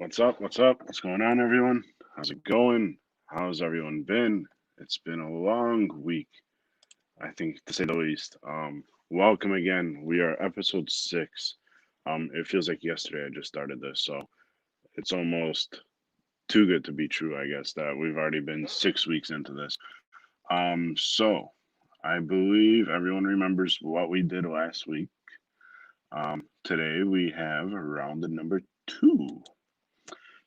What's up? What's up? What's going on, everyone? How's it going? How's everyone been? It's been a long week, I think, to say the least. Welcome again. We are episode 6. It feels like yesterday I just started this, so it's almost too good to be true, I guess, that we've already been 6 weeks into this. So I believe everyone remembers what we did last week. Today we have round number 2.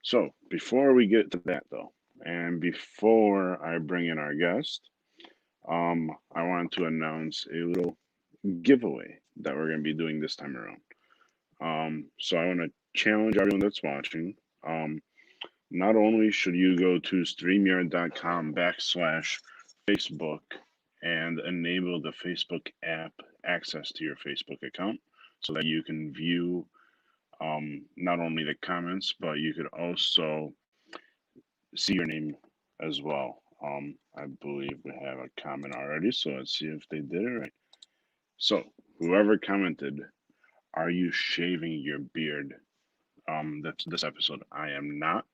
So, before we get to that though, and before I bring in our guest, I want to announce a little giveaway that we're going to be doing this time around. So I want to challenge everyone that's watching. Not only should you go to streamyard.com/Facebook and enable the Facebook app access to your Facebook account so that you can view not only the comments, but you could also see your name as well. I believe we have a comment already, so let's see if they did it right. So, whoever commented, are you shaving your beard? That's this episode. I am not.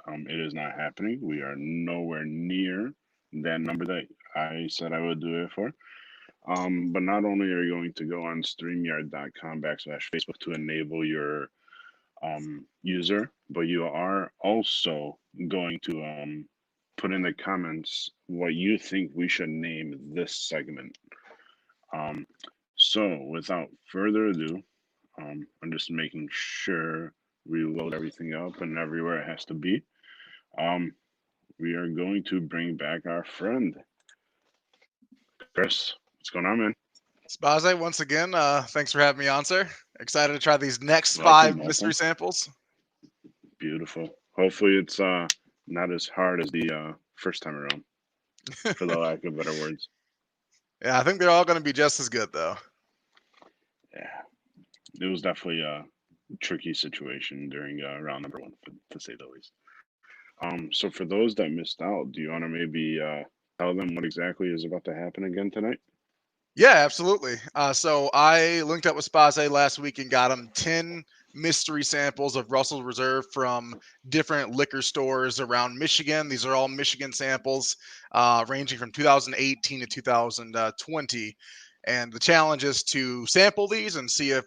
It is not happening. We are nowhere near that number that I said I would do it for. But not only are you going to go on streamyard.com/Facebook to enable your user, but you are also going to put in the comments what you think we should name this segment. Um, so, without further ado, I'm just making sure we load everything up and everywhere it has to be. Um, we are going to bring back our friend, Chris. What's going on, man? Spaze, once again, thanks for having me on, sir. Excited to try these next Welcome, five mystery welcome. samples. Beautiful. Hopefully, it's not as hard as the first time around, for the lack of better words. Yeah, I think they're all going to be just as good, though. Yeah, it was definitely a tricky situation during round number 1, to say the least. So for those that missed out, do you want to maybe tell them what exactly is about to happen again tonight? Yeah, absolutely. So I linked up with Spaze last week and got him 10 mystery samples of Russell Reserve from different liquor stores around Michigan. These are all Michigan samples, ranging from 2018 to 2020. And the challenge is to sample these and see if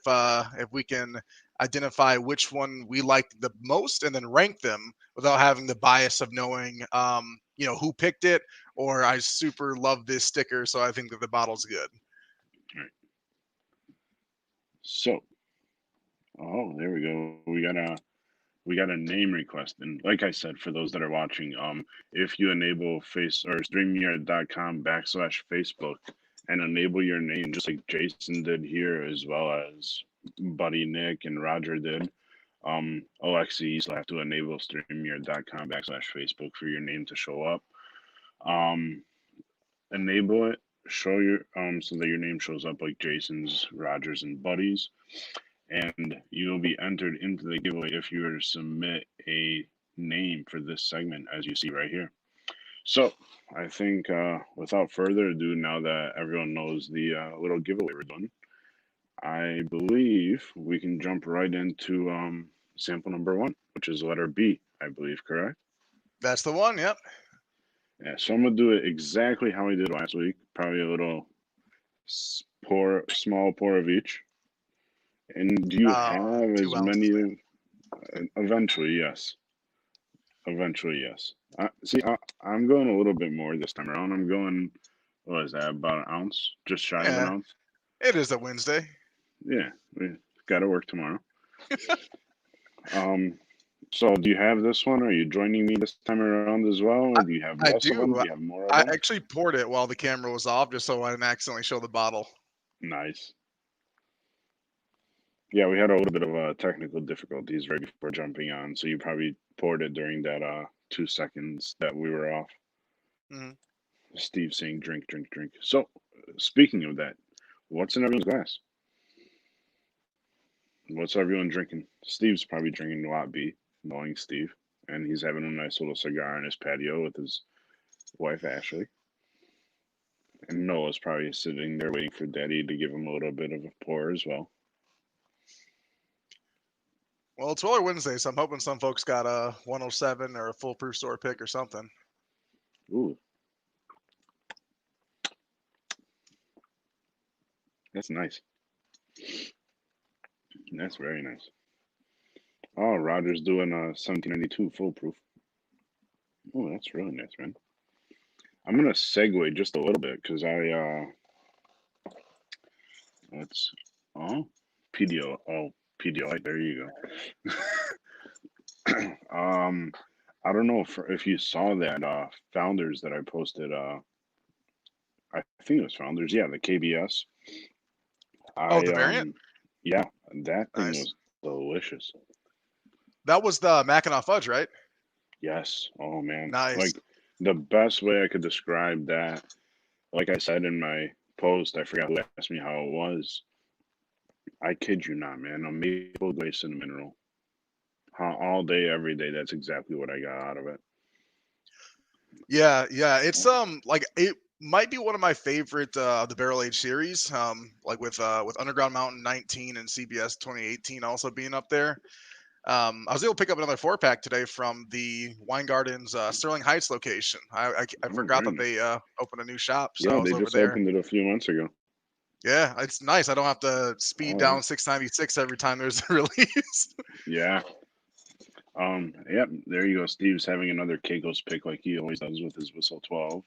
we can identify which one we liked the most, and then rank them without having the bias of knowing, who picked it, or I super love this sticker, so I think that the bottle's good. All right. So, oh, there we go. We got a name request, and like I said, for those that are watching, if you enable face or streamyard.com/Facebook and enable your name, just like Jason did here, as well as Buddy Nick and Roger did, Alexi, you still have to enable streamyard.com/Facebook for your name to show up. Um, enable it, show your so that your name shows up like Jason's, Rogers, and Buddy's, and you will be entered into the giveaway if you were to submit a name for this segment, as you see right here. So, I think without further ado, now that everyone knows the little giveaway we're doing, I believe we can jump right into sample number 1, which is letter B, I believe, correct? That's the one. Yep. Yeah, so I'm gonna do it exactly how we did last week. Probably a little small pour of each. And do you have as 2 ounces. many? Eventually, yes. Eventually, yes. See, I'm going a little bit more this time around. I'm going, what is that, about an ounce? Just shy of an Yeah, ounce? it is a Wednesday. Yeah, we got to work tomorrow. Um, so do you have this one? Are you joining me this time around as well? Or I, do you have I less of them? Do do. you have more of I them? actually poured it while the camera was off, just so I didn't accidentally show the bottle. Nice. Yeah, we had a little bit of technical difficulties right before jumping on, so you probably poured it during that 2 seconds that we were off. Hmm. Steve saying drink, drink, drink. So, speaking of that, what's in everyone's glass? What's everyone drinking? Steve's probably drinking Lot B, knowing Steve, and he's having a nice little cigar on his patio with his wife Ashley. And Noah's probably sitting there waiting for Daddy to give him a little bit of a pour as well. Well, it's Roller Wednesday, so I'm hoping some folks got a 107 or a foolproof store pick or something. Ooh, that's nice. That's very nice. Oh, Roger's doing a 1792 foolproof. Oh, that's really nice, man. I'm gonna segue just a little bit because let's oh Pedialyte. There you go. I don't know if you saw that Founders that I posted. I think it was Founders. Yeah, the KBS. Oh, I the variant? Yeah, that thing Nice. was delicious. That was the Mackinac Fudge, right? Yes. Oh man. Nice. Like the best way I could describe that, like I said in my post, I forgot who asked me how it was. I kid you not, man. A maple glaze cinnamon roll. All day, every day. That's exactly what I got out of it. Yeah, yeah. It's like it might be one of my favorite of the barrel age series. Like with Underground Mountain 19 and CBS 2018 also being up there. I was able to pick up another 4-pack today from the Wine Gardens Sterling Heights location. I Oh, forgot very that nice. they opened a new shop, so I Yeah, was they over just there. opened it a few months ago. Yeah, it's nice. I don't have to speed Oh, down 696 every time there's a release. yeah. Yep. There you go. Steve's having another Keiko's pick like he always does with his Whistle 12.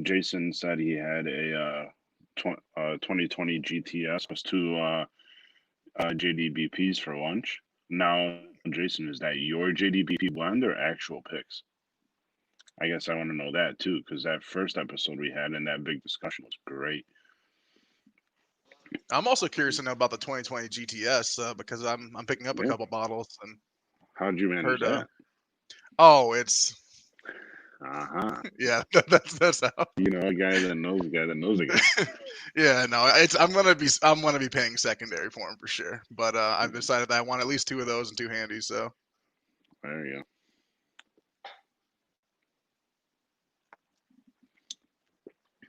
Jason said he had a 2020 GTS plus two JDBPs for lunch. Now, Jason, is that your JDBP blend or actual picks? I guess I want to know that too, because that first episode we had in that big discussion was great. I'm also curious to know about the 2020 GTS because I'm picking up a Yeah. couple bottles and How'd you manage heard. that? Oh, it's Uh huh. yeah. That's how. You know, a guy that knows a guy. Yeah, no, it's I'm gonna be paying secondary for them for sure. But I've decided that I want at least 2 of those and 2 handies. So There you go.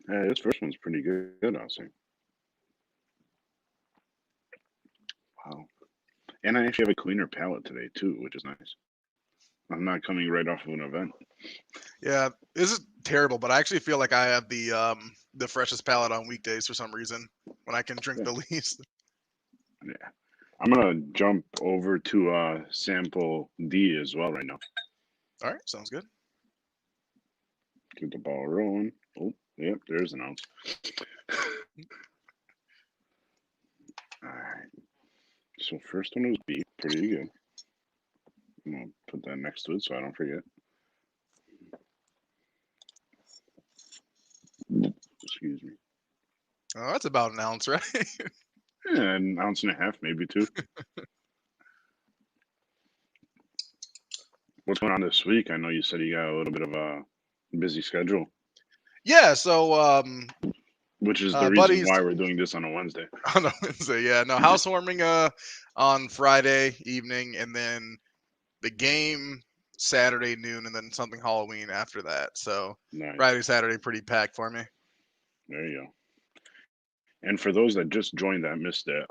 Hey, this first one's pretty good, I'll say. Wow. And I actually have a cleaner palette today too, which is nice. I'm not coming right off of an event. yeah, this is terrible. But I actually feel like I have the freshest palate on weekdays for some reason when I can drink Yeah. the least. Yeah. I'm gonna jump over to sample D as well right now. All right, sounds good. Get the ball rolling. Oh, yep, there's an ounce. All right. So first one was B, pretty good. I'm gonna put that next to it so I don't forget. Excuse me. Oh, that's about an ounce, right? Yeah, an ounce and a half, maybe two. What's going on this week? I know you said you got a little bit of a busy schedule, Yeah. So which is the reason buddies why we're doing this on a Wednesday. on a Wednesday. Yeah, no housewarming on Friday evening, and then the game Saturday noon, and then something Halloween after that. So Nice. Friday, Saturday, pretty packed for me. There you go. And for those that just joined that missed it,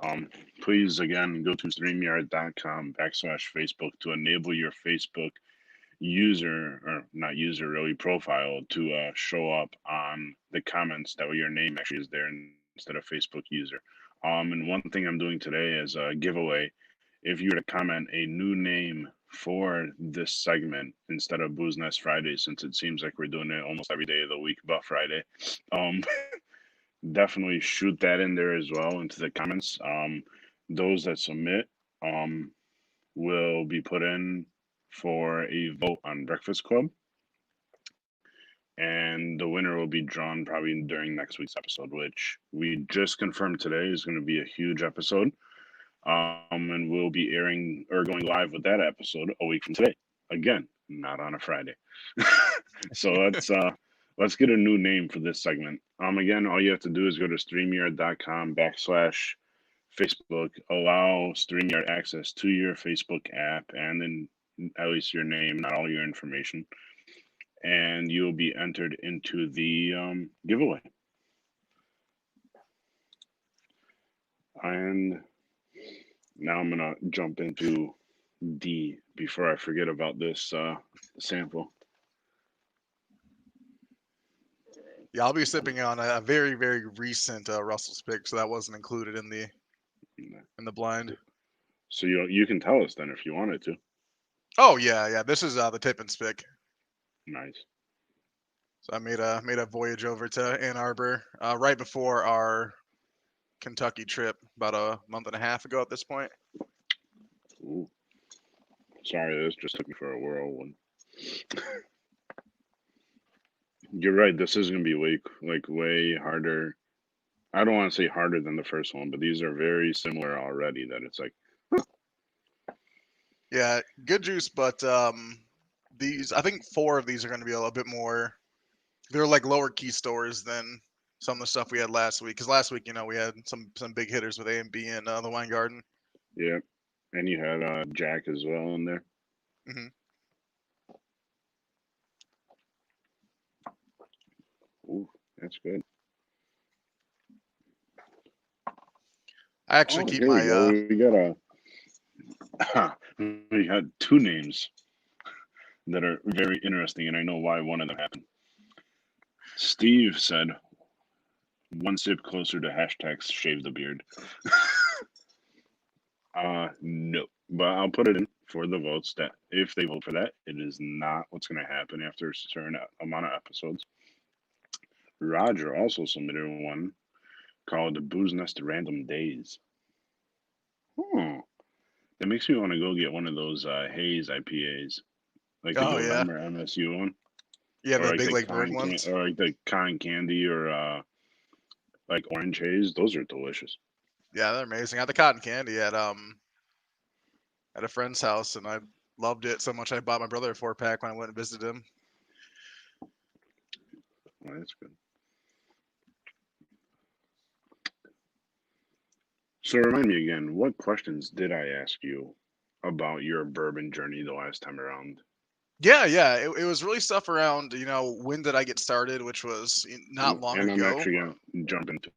please again go to streamyard.com/Facebook to enable your Facebook user or not user really profile to show up on the comments that way your name actually is there instead of Facebook user. And one thing I'm doing today is a giveaway. If you were to comment a new name for this segment instead of Booze Nest Friday, since it seems like we're doing it almost every day of the week but Friday, um, definitely shoot that in there as well into the comments. Those that submit um, will be put in for a vote on Breakfast Club, and the winner will be drawn probably during next week's episode, which we just confirmed today is going to be a huge episode. And we'll be airing or going live with that episode a week from today. Again, not on a Friday. So let's get a new name for this segment. Again, all you have to do is go to streamyard.com/Facebook, allow StreamYard access to your Facebook app, and then at least your name, not all your information, and you'll be entered into the giveaway. And now I'm gonna jump into D before I forget about this sample. Yeah, I'll be sipping on a very, very recent Russell's pick, so that wasn't included in the blind. So you can tell us then if you wanted to. Oh yeah. This is the Tippins pick. Nice. So I made a voyage over to Ann Arbor right before our Kentucky trip, about a month and a half ago at this point. Ooh. Sorry, this just took me for a whirlwind. You're right. This is gonna be way harder. I don't want to say harder than the first one, but these are very similar already. That it's like, Yeah, good juice, but these I think 4 of these are going to be a little bit more. They're like lower key stores than some of the stuff we had last week. Because last week, we had some big hitters with A and B in the Wine Garden. yeah. And you had Jack as well in there. Hmm. Ooh, that's good. I actually Oh, keep here we my go. We got 2 names that are very interesting, and I know why one of them happened. Steve said, "One sip closer to hashtag shave the beard." No, but I'll put it in for the votes that if they vote for that, it is not what's going to happen after a certain amount of episodes. Roger also submitted one called the Booze Nest Random Days. Oh, that makes me want to go get one of those Haze IPAs, like the Oh yeah, November MSU one, yeah, or the like Big the Lake Brewing ones. or like the Con Candy, or like Orange Haze. Those are delicious. Yeah, they're amazing. I had the cotton candy at a friend's house, and I loved it so much I bought my brother a 4-pack when I went and visited him. Oh, that's good. So remind me again, what questions did I ask you about your bourbon journey the last time around? Yeah. It was really stuff around, when did I get started, which was not long And I'm ago. actually gonna jump into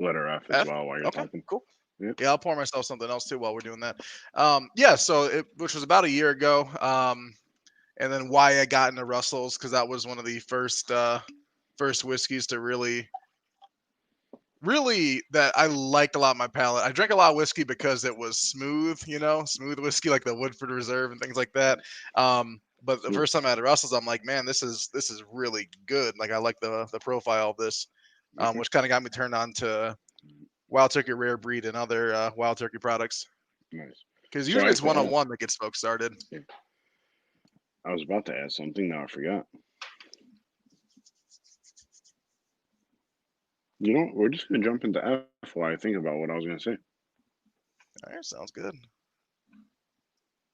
letter F as F. well while you're Okay, talking. cool. Yep. Yeah, I'll pour myself something else too while we're doing that. Yeah, so which was about a year ago. And then why I got into Russell's, because that was one of the first whiskeys to really that I liked a lot my palate. I drank a lot of whiskey because it was smooth, smooth whiskey like the Woodford Reserve and things like that. But the first time I had a Russell's, I'm like, man, this is really good. Like I like the profile of this, Mm-hmm. which kind of got me turned on to Wild Turkey Rare Breed and other Wild Turkey products. Nice. Because So I usually have it's to ask. 1-on-1 that gets folks started. Yeah, I was about to ask something, now I forgot. You know, we're just gonna jump into F while I think about what I was gonna say. All right, sounds good.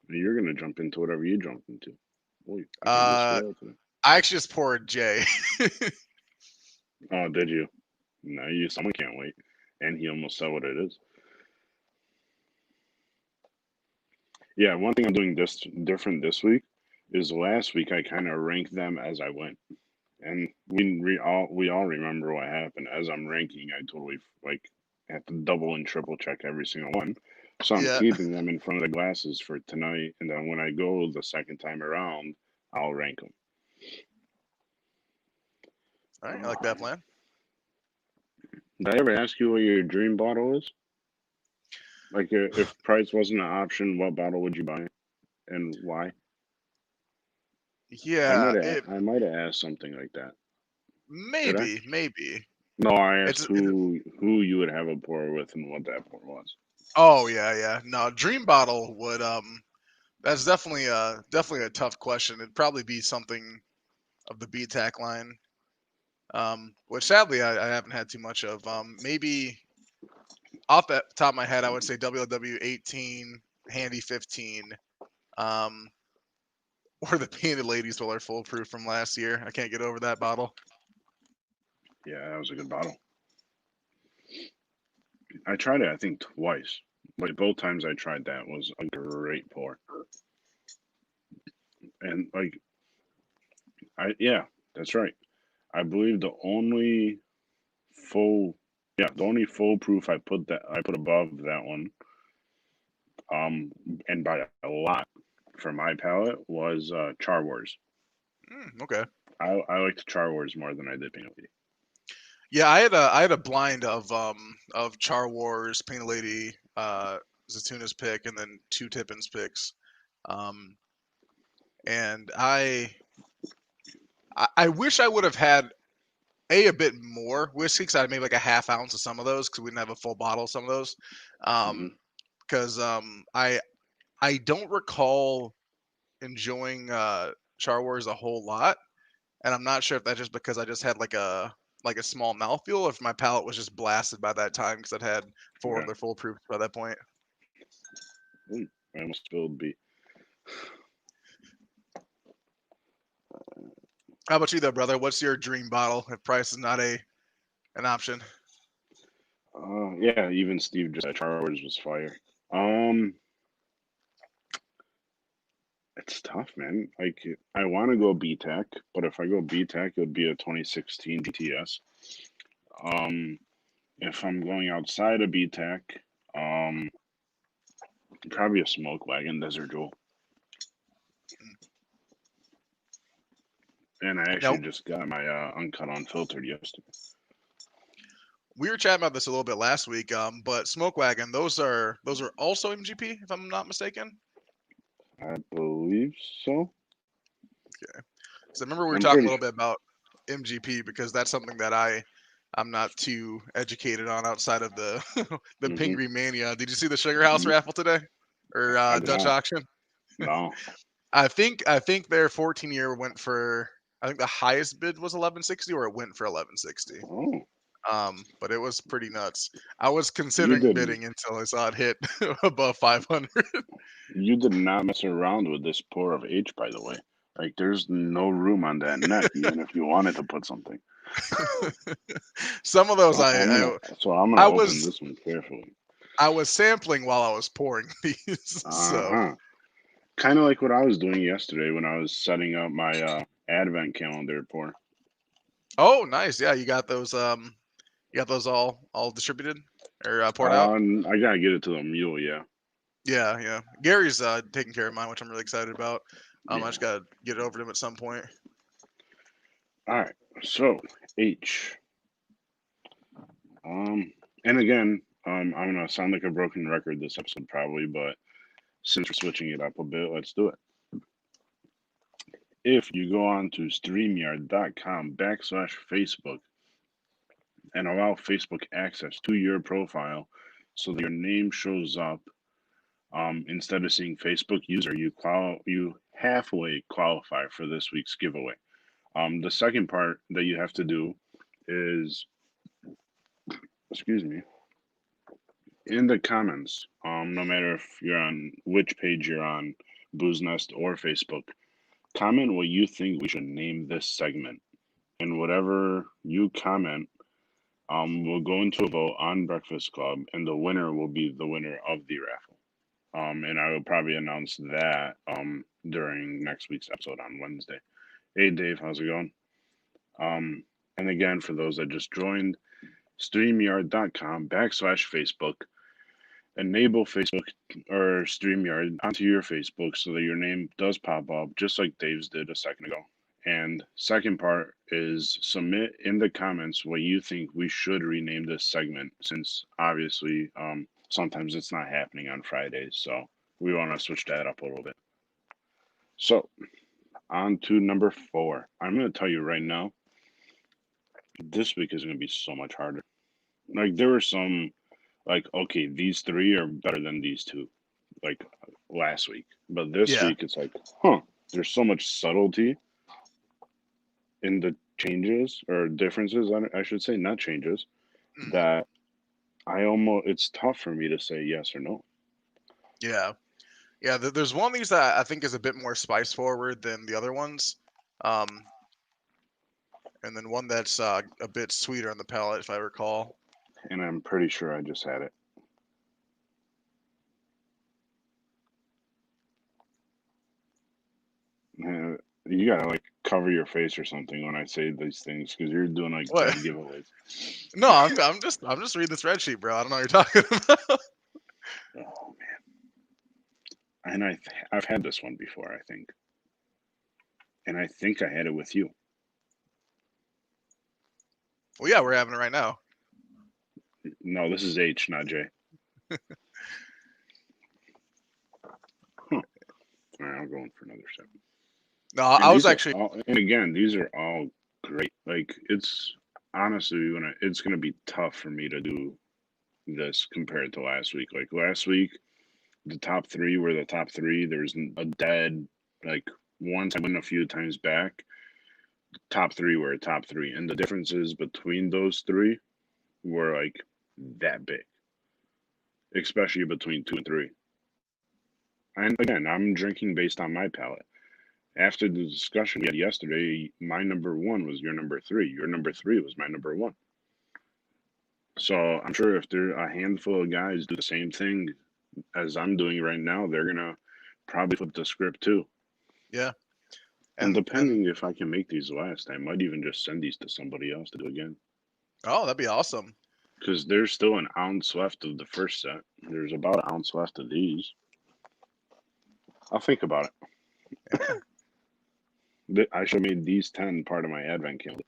You're gonna jump into whatever you jump into. Boy, I can't get Uh, spoiled today. I actually just poured J. Oh, did you? No, you. Someone can't wait. And he almost said what it is. Yeah, one thing I'm doing this different this week is last week I kind of ranked them as I went, and we all remember what happened. As I'm ranking, I totally like have to double and triple check every single one. So I'm Yeah. keeping them in front of the glasses for tonight, and then when I go the second time around, I'll rank them. All right, I like that plan. Did I ever ask you what your dream bottle is? Like, if price wasn't an option, what bottle would you buy and why? Yeah, I might have asked something like that. Did I? maybe. No, I asked It's who you would have a pour with and what that pour was. oh yeah. No, Dream Bottle would that's definitely a tough question. It'd probably be something of the BTAC line. Which sadly I haven't had too much of. Maybe off the top of my head, I would say WLW 18, Handy 15, um, or the Painted Ladies Weller Foolproof from last year. I can't get over that bottle. Yeah, that was a good bottle. I tried it, I think, twice. But both times I tried that was a great pour. And like, yeah, that's right. I believe full, the only full proof I put above that one and by a lot for my palate was Char Wars. Okay. I liked Char Wars more than I did Painted Lady. Yeah, I had a blind of Char Wars, Painted Lady, Zatuna's pick, and then two Tippin's picks. Um, and I wish I would have had a bit more whiskey, because I made like a half ounce of some of those, because we didn't have a full bottle of some of those. Hmm. Because I don't recall enjoying Char Wars a whole lot, and I'm not sure if that's just because I just had like a small mouthfeel, or if my palate was just blasted by that time, because I'd had four Yeah. other full proofs by that point. Ooh, I almost spilled B. How about you, though, brother? What's your dream bottle if price is not an option? Yeah, even Steve just said Char Wars was fire. Um, it's tough, man. Like I want to go BTEC, but if I go BTEC, it would be a 2016 GTS. Um, if I'm going outside of BTEC, um, probably a Smoke Wagon Desert Jewel. And I actually Now, just got my uncut unfiltered yesterday. we were chatting about this a little bit last week, but Smoke Wagon, those are also MGP, if I'm not mistaken. I believe so. Okay. So I remember we were I'm talking a pretty little sure. bit about MGP, because that's something that I'm not too educated on outside of the the Hmm. Pingree Mania. Did you see the Sugar House raffle today, or I did Dutch not. auction? No. I think their 14-year went for, I think the highest bid was 1160, or it went for 1160. Oh, But it was pretty nuts. I was you considering did. bidding until I saw it hit above 500. You did not mess around with this pour of H, by the way. Like, there's no room on that neck, even if you wanted to put something. Some of those So I'm gonna, I so I'm gonna I open was this one carefully. I was sampling while I was pouring these. Uh So, huh. Kind of like what I was doing yesterday when I was setting up my advent calendar pour. oh, nice. Yeah, you got those all distributed, or poured out. I gotta get it to the mule. Yeah. Yeah, yeah. Gary's taking care of mine, which I'm really excited about. I Yeah. just gotta get it over to him at some point. All right. So H. And again, I'm gonna sound like a broken record this episode probably, but since we're switching it up a bit, let's do it. If you go on to StreamYard.com/Facebook and allow Facebook access to your profile so that your name shows up, instead of seeing Facebook user, you halfway qualify for this week's giveaway. The second part that you have to do is, excuse me, in the comments, no matter if you're on which page you're on, Booze Nest or Facebook, comment what you think we should name this segment. And whatever you comment, will go into a vote on Breakfast Club, and the winner will be the winner of the raffle. And I will probably announce that during next week's episode on Wednesday. Hey, Dave, how's it going? And again, for those that just joined, StreamYard.com/Facebook. Enable Facebook or StreamYard onto your Facebook so that your name does pop up, just like Dave's did a second ago. And second part is submit in the comments what you think we should rename this segment, since obviously sometimes it's not happening on Fridays, so we want to switch that up a little bit. So on to number 4. I'm going to tell you right now, this week is going to be so much harder. Like there were some, like, okay, these 3 are better than these 2, like last week, but this Yeah. week it's like, there's so much subtlety in the changes or differences, I should say, not changes, Mm, that it's tough for me to say yes or no. yeah. Yeah. There's one of these that I think is a bit more spice forward than the other ones. Um, and then one that's a bit sweeter on the palate, if I recall. And I'm pretty sure I just had it. You gotta like cover your face or something when I say these things, because you're doing like What? bad giveaways. No, I'm just reading the spreadsheet, bro. I don't know what you're talking about. Oh man. and I've had this one before, I think, and I think I had it with you. Well, yeah, we're having it right now. No, this is H, not J. Huh. All right, I'll go in for another sip. No, And I was these are actually. all, and again, these are all great. Like it's honestly it's gonna be tough for me to do this compared to last week. Like last week, the top three were the top three. There's a dead like one time and a few times back. Top three were top three, and the differences between those three were like that big, especially between two and three. And again, I'm drinking based on my palate. After the discussion we had yesterday, my number one was your number three. Your number three was my number one. So I'm sure if there a handful of guys do the same thing as I'm doing right now, they're gonna probably flip the script too. Yeah. And And depending if I can make these last, I might even just send these to somebody else to do again. oh, that'd be awesome. Because there's still an ounce left of the first set. There's about an ounce left of these. I'll think about it. I should have made these 10 part of my advent calendar.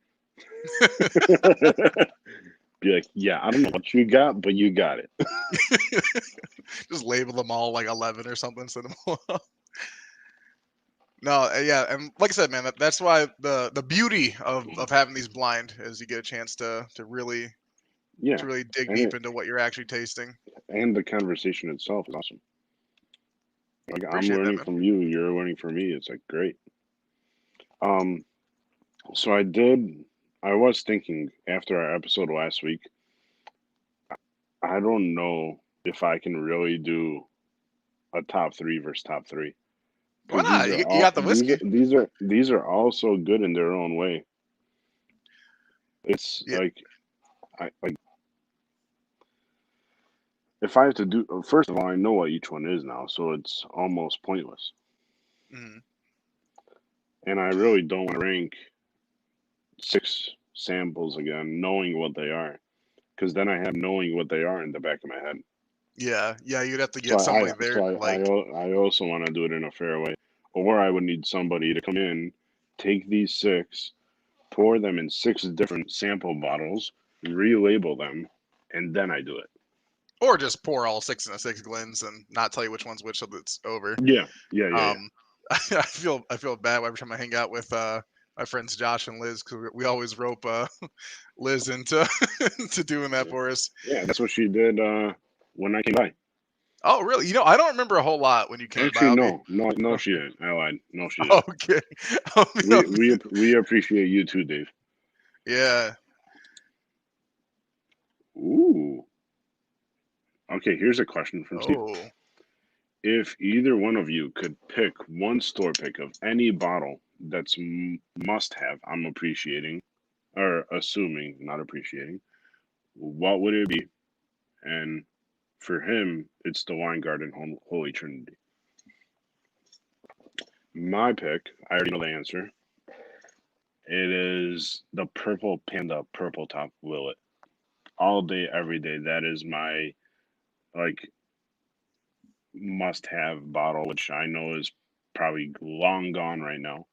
Be like, yeah, I don't know what you got, but you got it. Just label them all like 11 or something. Send them all. No, yeah, and like I said, man, that's why the beauty of having these blind is you get a chance to really Yeah, dig and deep into what you're actually tasting. and the conversation itself is awesome. Like I'm Appreciate that, learning man. from you, you're learning from me. It's like great. Um, so I was thinking after our episode last week, I don't know if I can really do a top three versus top three Why because these not? are You all got the whiskey. these are all so good in their own way. It's Yeah. like I like if I have to do first of all, I know what each one is now, so it's almost pointless. Mhm. And I really don't want to rank 6 samples again, knowing what they are, because then I have knowing what they are in the back of my head. Yeah, you'd have to So get somebody there to I also want to do it in a fair way, or I would need somebody to come in, take these 6, pour them in 6 different sample bottles, relabel them, and then I do it. or just pour all 6 in a 6 Glens and not tell you which one's which till it's over. Yeah. I feel bad every time I hang out with my friends Josh and Liz because we always rope Liz into to doing that Yeah, for us. yeah, that's what she did when I came by. Oh, really? You know, I don't remember a whole lot when you came by. Actually, I'll be no, she didn't. I lied. No, she didn't. okay. We appreciate you too, Dave. Yeah. Ooh. Okay, here's a question from Steve. Oh. If either one of you could pick one store pick of any bottle that's must have, I'm appreciating or assuming, not appreciating, what would it be? And for him, it's the Wine Garden Holy Trinity. My pick, I already know the answer. It is the Purple Panda Purple Top Willet. All day, every day. That is my like must have bottle, which I know is probably long gone right now.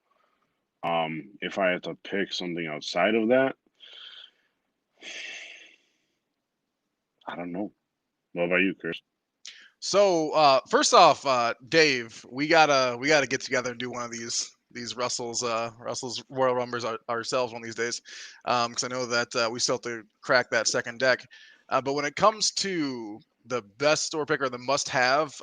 If I had to pick something outside of that, I don't know. What about you, Chris? So first off, Dave, we gotta get together and do one of these Russell's Royal Rumbers ourselves one of these days, because I know that we still have to crack that second deck. But when it comes to the best store pick or the must-have,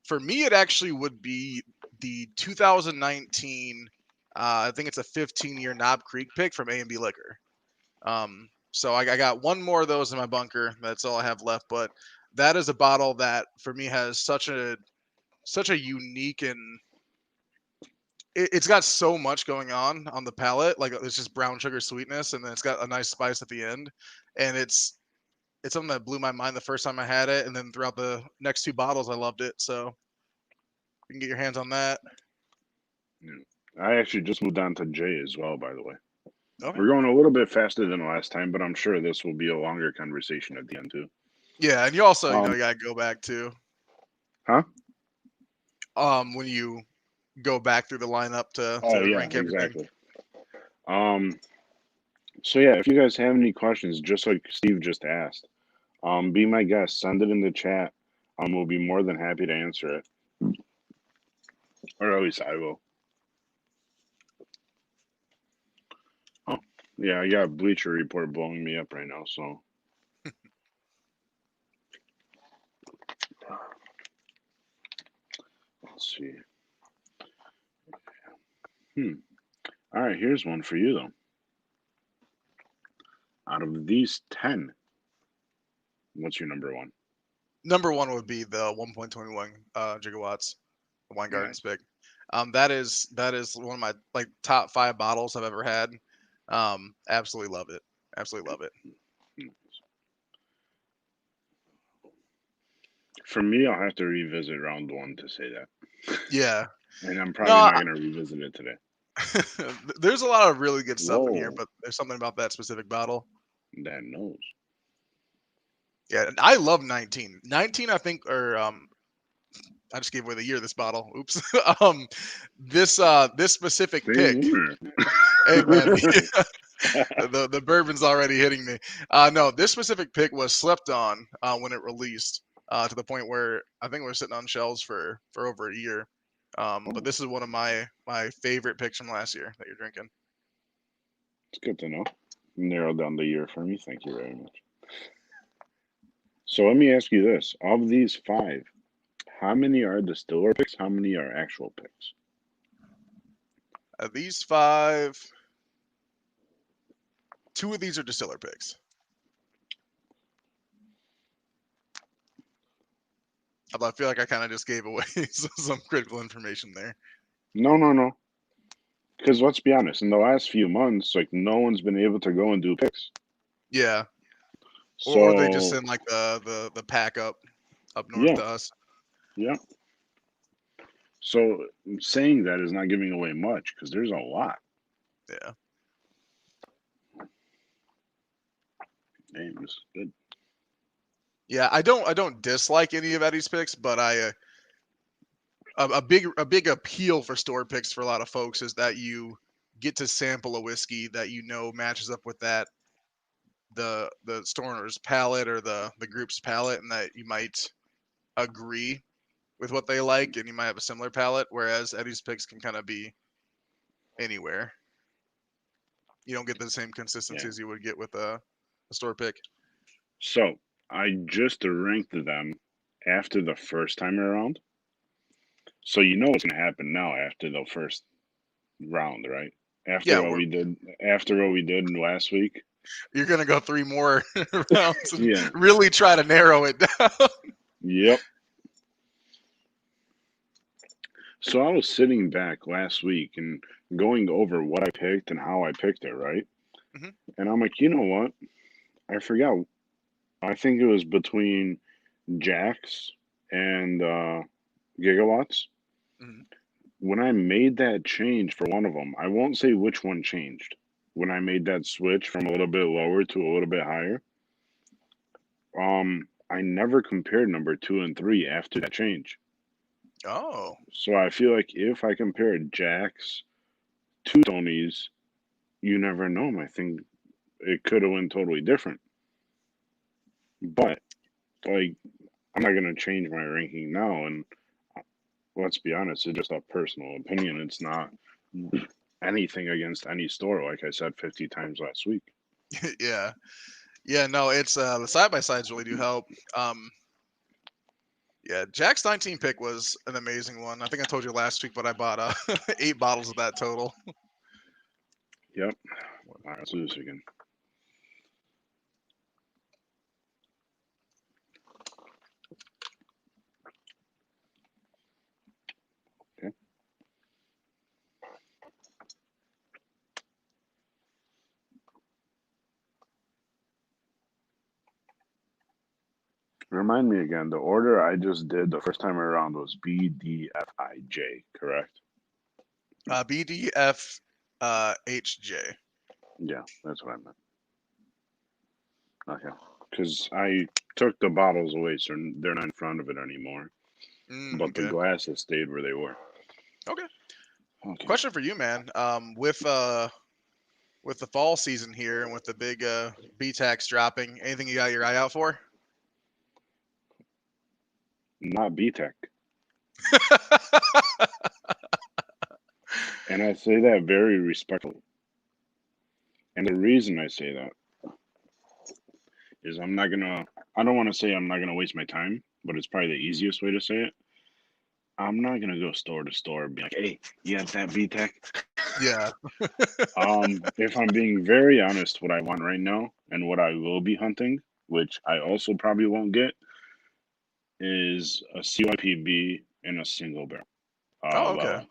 for me it actually would be the 2019. I think it's a 15-year Knob Creek pick from A&B Liquor. So I got one more of those in my bunker. That's all I have left, but that is a bottle that for me has such a unique and it's got so much going on the palate. Like it's just brown sugar sweetness, and then it's got a nice spice at the end, and it's something that blew my mind the first time I had it, and then throughout the next 2 bottles, I loved it. So you can get your hands on that. Yeah. I actually just moved on to J as well, by the way. Okay. We're going a little bit faster than last time, but I'm sure this will be a longer conversation at the end too. Yeah, and you also you Um, gotta go back too. huh? when you go back through the lineup to Oh yeah, rank everything. exactly. So yeah, if you guys have any questions, just like Steve just asked, be my guest. Send it in the chat. We'll be more than happy to answer it, or at least I will. Oh, yeah, I got Bleacher Report blowing me up right now. So let's see. All right, here's one for you though. Out of these 10, what's your number one? Number one would be the 1.21 gigawatts, the Wine Garden Nice. Spig. That is one of my like top 5 bottles I've ever had. Absolutely love it. Absolutely love it. For me, I'll have to revisit round one to say that. Yeah. And I'm No, probably not going to revisit it today. there's a lot of really good stuff in here, Whoa, but there's something about that specific bottle. that nose. Yeah, and I love 19. 19, I think, or I just gave away the year of this bottle. Oops. This specific pick. Same winner. Hey man, the bourbon's already hitting me. No, this specific pick was slept on when it released to the point where I think we're sitting on shelves for over a year. But this is one of my favorite picks from last year that you're drinking. It's good to know. Narrowed down the year for me. Thank you very much. So let me ask you this: of these 5, how many are distiller picks? How many are actual picks? These 5, 2 of these are distiller picks. Although I feel like I kind of just gave away some critical information there. No. Because let's be honest, in the last few months, like no one's been able to go and do picks. Yeah, or they just So send like the pack up north yeah, to us. yeah. So saying that is not giving away much because there's a lot. Yeah. Damn, this is good. Yeah, I don't dislike any of Eddie's picks, but a big appeal for store picks for a lot of folks is that you get to sample a whiskey that you know matches up with that the store owner's palate or the group's palate, and that you might agree with what they like, and you might have a similar palate. Whereas Eddie's picks can kind of be anywhere. You don't get the same consistency Yeah. as you would get with a store pick. So I just ranked them after the first time around. So you know what's gonna happen now after the first round, right? Yeah, After what we did last week. you're gonna go 3 more rounds and Yeah. really try to narrow it down. Yep. So I was sitting back last week and going over what I picked and how I picked it, right? Mhm. And I'm like, you know what? I forgot. I think it was between Jax and Gigawatts. Mhm. When I made that change for one of them, I won't say which one changed. When I made that switch from a little bit lower to a little bit higher, I never compared number 2 and 3 after that change. Oh, So I feel like if I compared Jax to Tony's, you never know. I think it could have went totally different. But like, I'm not gonna change my ranking now. And let's be honest, it's just a personal opinion. It's not anything against any store, like I said 50 times last week. yeah. Yeah, no, it's the side by sides really do help. Yeah, Jack's 19 pick was an amazing one. I think I told you last week, but I bought 8 bottles of that total. Yep. All right, let's do this again. Okay. Remind me again, the order I just did the first time around was BDFIJ, correct? BDF HJ. Yeah, that's what I meant. Okay. Because I took the bottles away, so they're not in front of it anymore. but the Okay. glasses stayed where they were. Okay. Okay. Question for you, man. With the fall season here and with the big B-tax dropping, anything you got your eye out for? Not BTEC. And I say that very respectfully. And the reason I say that is I don't want to say I'm not going to waste my time, but it's probably the easiest way to say it. I'm not going to go store to store and be like, hey, you have that BTEC? Yeah. If I'm being very honest, what I want right now and what I will be hunting, which I also probably won't get, is a CYPB in a single barrel. Oh, okay.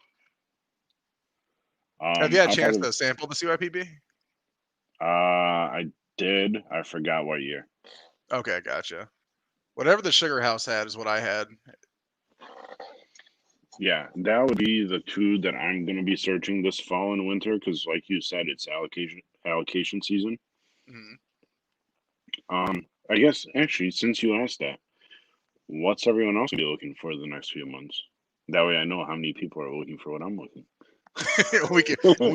Well, Have you had a I'll chance probably, to sample the CYPB? I did. I forgot what year. Okay, gotcha. Whatever the Sugar House had is what I had. Yeah, that would be the two that I'm gonna be searching this fall and winter because, like you said, it's allocation season. Mhm. I guess actually, since you asked that, what's everyone else gonna be looking for the next few months? That way, I know how many people are looking for what I'm looking. we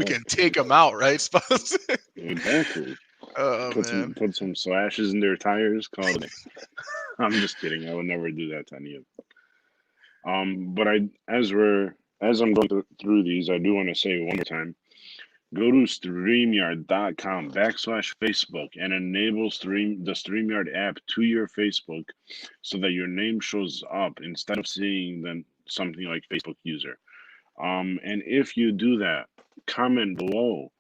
can take them out, right, Spaz? Exactly. Oh man. Put some slashes in their tires. Call it. I'm just kidding. I would never do that to any of them. But as I'm going through these, I do want to say one more time. Go to StreamYard.com/Facebook and enable the StreamYard app to your Facebook so that your name shows up instead of seeing then something like Facebook user. And if you do that, comment below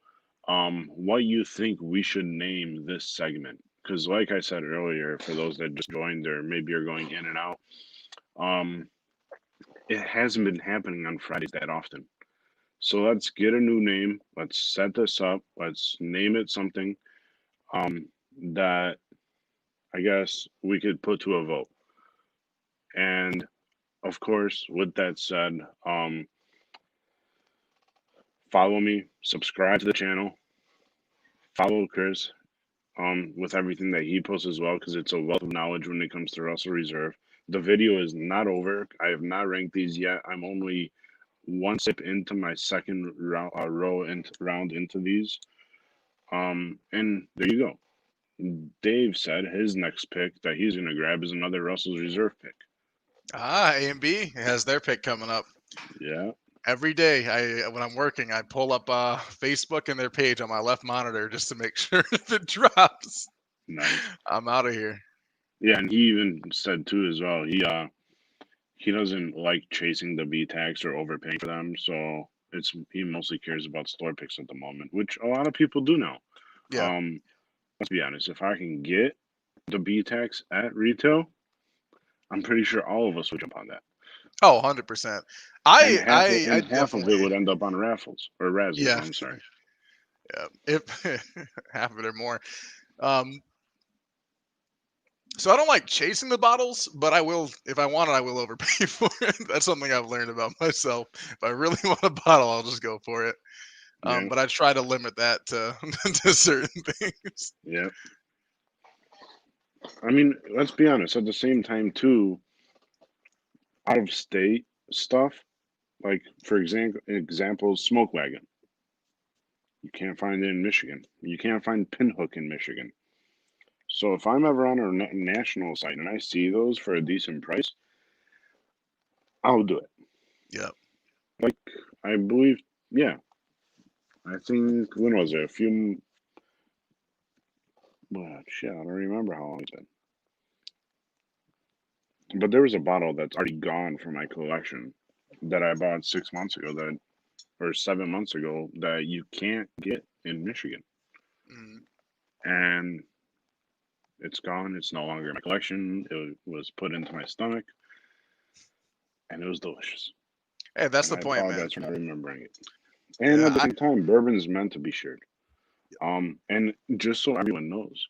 what you think we should name this segment. Because, like I said earlier, for those that just joined or maybe are going in and out, um, it hasn't been happening on Fridays that often. So let's get a new name. Let's set this up. Let's name it something that I guess we could put to a vote. And of course, with that said, follow me, subscribe to the channel, follow Chris with everything that he posts as well, because it's a wealth of knowledge when it comes to Russell Reserve. The video is not over. I have not ranked these yet. I'm only one sip into my second round into these. And there you go. Dave said his next pick that he's going to grab is another Russell's Reserve pick. A and B has their pick coming up. Yeah. Every day when I'm working, I pull up Facebook and their page on my left monitor just to make sure if it drops, Nice. I'm out of here. Yeah, and he even said too as well. He doesn't like chasing the B tax or overpaying for them, so he mostly cares about store picks at the moment, which a lot of people do now. Yeah. Let's be honest. If I can get the B tax at retail, I'm pretty sure all of us would jump on that. Oh, 100%. And I half of it definitely, would end up on raffles or Razzles. yeah, I'm sorry. yeah. If half of it or more. Um, so I don't like chasing the bottles, but I will, if I want it, I will overpay for it. That's something I've learned about myself. If I really want a bottle, I'll just go for it. Yeah. But I try to limit that to to certain things. Yeah. I mean, let's be honest. At the same time, too, out of state stuff, like for example, Smoke Wagon. You can't find it in Michigan. You can't find Pinhook in Michigan. So if I'm ever on a national site and I see those for a decent price, I'll do it. Yep. Like I believe, yeah. I think when was it? Well, shit, I don't remember how long it's been. But there was a bottle that's already gone from my collection that I bought 6 months ago or 7 months ago that you can't get in Michigan. Mm. And it's gone. It's no longer in my collection. It was put into my stomach, and it was delicious. Hey, that's And the I point, man. apologize for not remembering it. And at the Yeah. same time, bourbon is meant to be shared. And just so everyone knows,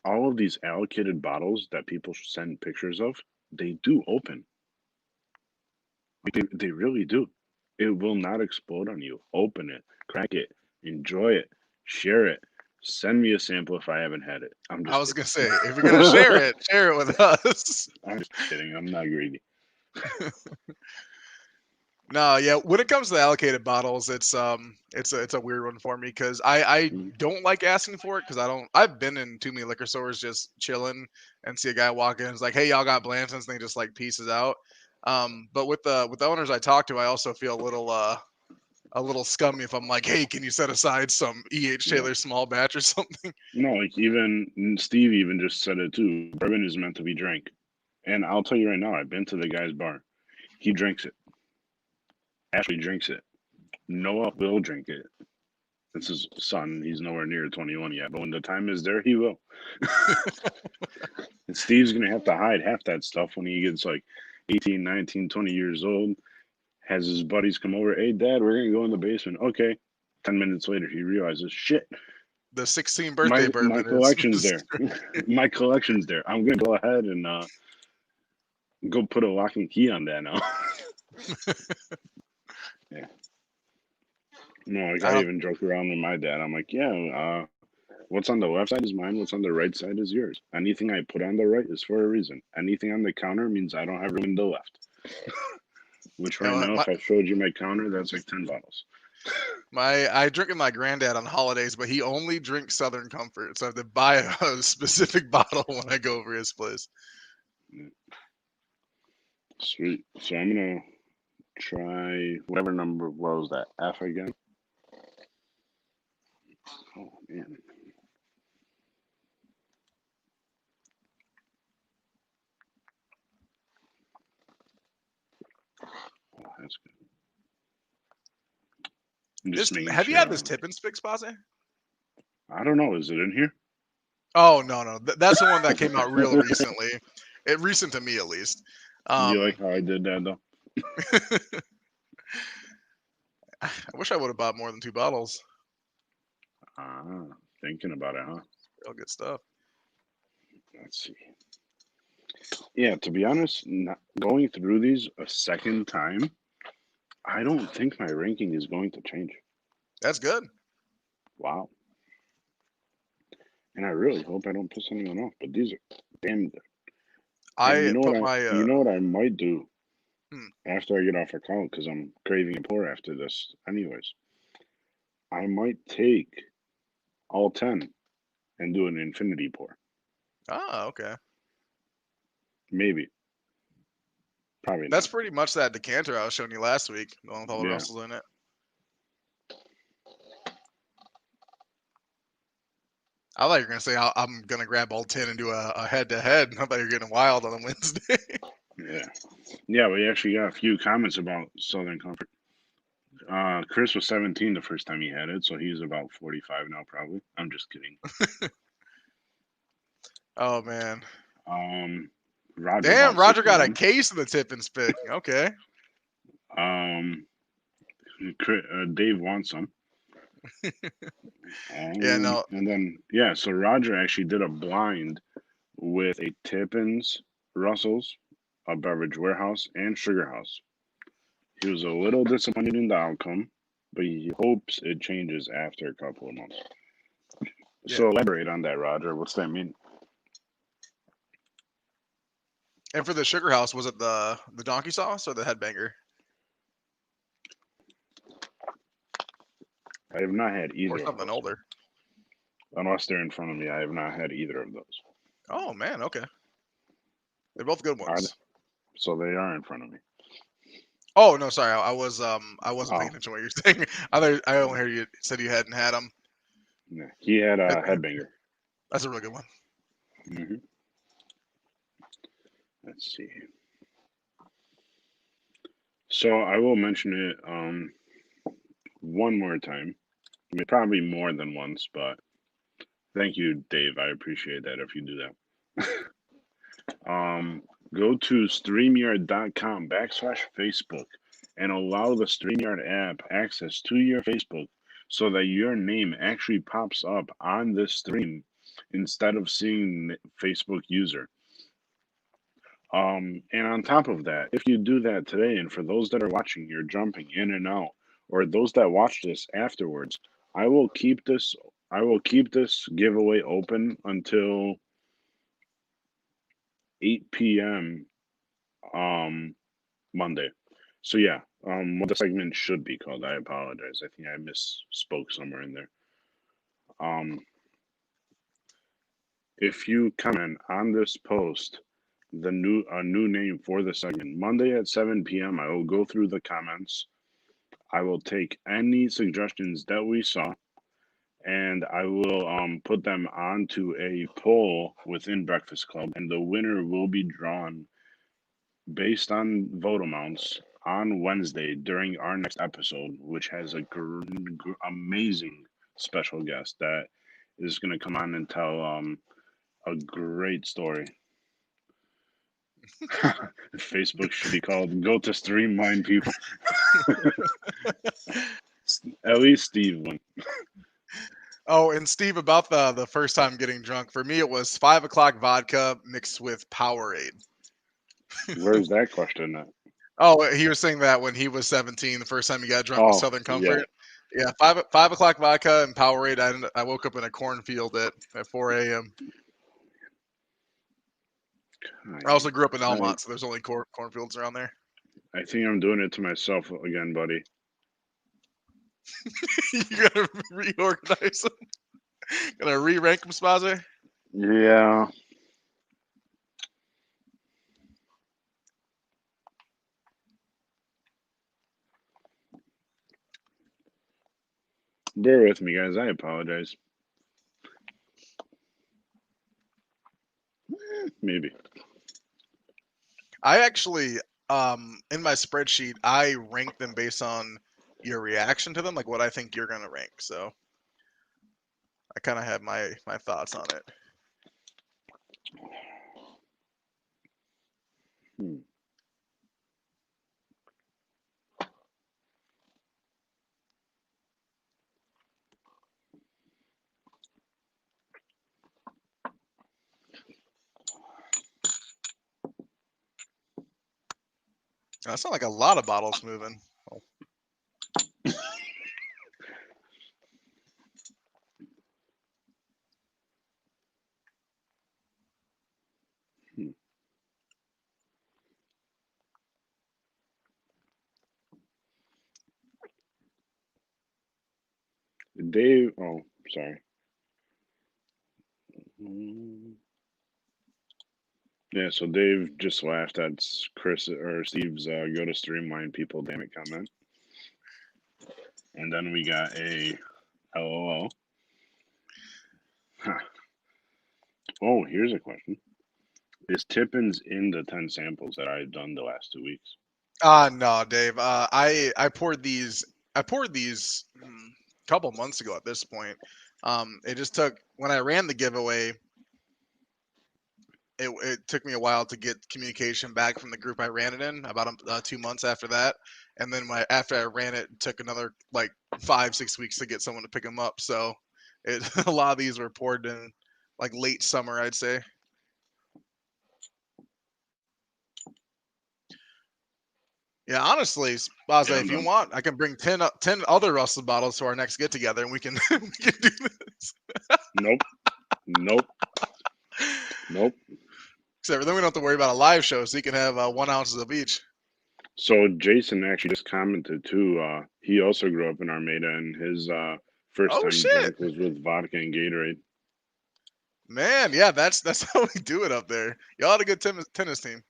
all of these allocated bottles that people send pictures of, they do open. They really do. It will not explode on you. Open it, crack it, enjoy it, share it. Send me a sample if I haven't had it. I'm I just was kidding. gonna say, if you're gonna share it with us. I'm just kidding. I'm not greedy. No, yeah. When it comes to the allocated bottles, it's a weird one for me because I Mm. don't like asking for it because I've been in too many liquor stores just chilling and see a guy walk in and it's like, hey, y'all got Blanton's, and they just like pieces out. But with the owners I talk to, I also feel a little scummy if I'm like, hey, can you set aside some E.H. Yeah. Taylor small batch or something? No, like even Steve even just said it too. Bourbon is meant to be drank. And I'll tell you right now, I've been to the guy's bar. He drinks it. Ashley drinks it. Noah will drink it. It's his son. He's nowhere near 21 yet. But when the time is there, he will. And Steve's going to have to hide half that stuff when he gets like 18, 19, 20 years old. Has his buddies come over. Hey, Dad, we're going to go in the basement. Okay. 10 minutes later, he realizes, shit, The 16 my birthday my bourbon is collection's there. My collection's there. I'm going to go ahead and go put a lock and key on that now. Yeah. No, like I I don't. even joke around with my dad. I'm like, yeah, what's on the left side is mine. What's on the right side is yours. Anything I put on the right is for a reason. Anything on the counter means I don't have room in the left. Which You right know, now, if I showed you my counter, that's like 10 bottles. I drink with my granddad on holidays, but he only drinks Southern Comfort, so I have to buy a specific bottle when I go over his place. Yeah, sweet. So I'm gonna try whatever number was that F again. Oh man. Oh, that's good. I'm just making Have you sure. had this tip and spick, Spaze? I don't know. Is it in here? Oh no, that's the one that came out real recently. It recent to me at least. You like Um, how I did that though? I wish I would have bought more than 2 bottles. Ah, thinking about it, huh? Real good stuff. Let's see. Yeah, to be honest, not going through these a second time, I don't think my ranking is going to change. That's good. Wow. And I really hope I don't piss anyone off, but these are damn good. And I put my you know what I might do hmm, after I get off account because I'm craving a pour after this anyways. I might take all 10 and do an infinity pour. okay. Maybe. Probably That's not. pretty much that decanter I was showing you last week, the one with all the Yeah. Russells in it. I thought you were gonna say I'm gonna grab all 10 and do a head to head. I thought you were getting wild on a Wednesday. Yeah. Yeah, we actually got a few comments about Southern Comfort. Chris was 17 the first time he had it, so he's about 45 now, probably. I'm just kidding. Oh man. Um, Roger Damn, bought Roger got a 61. case of the tip and spick. Okay. Um, Dave wants some. Yeah, no. And then, yeah, so Roger actually did a blind with a Tippins, Russell's, a Beverage Warehouse, and Sugar House. He was a little disappointed in the outcome, but he hopes it changes after a couple of months. Yeah. So elaborate on that, Roger. What's that mean? And for the sugar house, was it the donkey sauce or the headbanger? I have not had either Or of something those. older? Unless they're in front of me, I have not had either of those. Oh man, okay. They're both good Are they? ones. So they are in front of me. Oh no, sorry, I wasn't Oh, paying attention to what you're saying. I only heard you said you hadn't had them. yeah. He had a Headbanger. headbanger. That's a really good one. Hmm. Let's see. So I will mention it one more time. I mean, probably more than once, but thank you, Dave. I appreciate that if you do that. Go to StreamYard.com/Facebook and allow the StreamYard app access to your Facebook so that your name actually pops up on this stream instead of seeing Facebook user. And on top of that, if you do that today, and for those that are watching, you're jumping in and out, or those that watch this afterwards, I will keep this. I will keep this giveaway open until 8 p.m. Monday. So yeah, what the segment should be called, I apologize. I think I misspoke somewhere in there. Um, if you comment on this post, a new name for the segment, Monday at 7 p.m., I will go through the comments. I will take any suggestions that we saw, and I will put them onto a poll within Breakfast Club, and the winner will be drawn based on vote amounts on Wednesday during our next episode, which has a amazing special guest that is going to come on and tell a great story. Facebook should be called "Go to Streamline People." At least Steve won. Oh, and Steve, about the first time getting drunk, for me it was 5 o'clock vodka mixed with Powerade. Where's that question at? Oh, he was saying that when he was 17, the first time he got drunk with Oh, Southern yeah. Comfort. Yeah, 5 o'clock vodka and Powerade. I woke up in a cornfield at 4 a.m. I also grew up in Elmont, so there's only cornfields around there. I think I'm doing it to myself again, buddy. You gotta reorganize them. Gonna re-rank them, Spazer? Yeah. Bear with me, guys. I apologize. Maybe. I actually, in my spreadsheet, I rank them based on your reaction to them, like what I think you're gonna rank. So I kind of have my thoughts on it. Hmm. That sounds like a lot of bottles moving. Hmm. Dave. Oh, sorry. Yeah, so Dave just laughed at Chris or Steve's "Go to Streamline People, damn it" comment, and then we got a LOL. Huh. Oh, here's a question: is Tippins in the 10 samples that I've done the last 2 weeks? No, Dave. I poured these a couple months ago at this point. It just took when I ran the giveaway. It took me a while to get communication back from the group I ran it in. About 2 months after that, and then after I ran it, it took another like 5-6 weeks to get someone to pick them up. So a lot of these were poured in like late summer, I'd say. Yeah, honestly, Baza, Yeah, if I'm you done. want, I can bring 10 other Russell bottles to our next get together, and we can we can do this. Nope. Nope. Nope. Except for then we don't have to worry about a live show, so you can have 1 ounces of each. So Jason actually just commented too. He also grew up in Armada, and his first Oh time shit, drink was with vodka and Gatorade. man! Yeah, that's how we do it up there. Y'all had a good tennis team.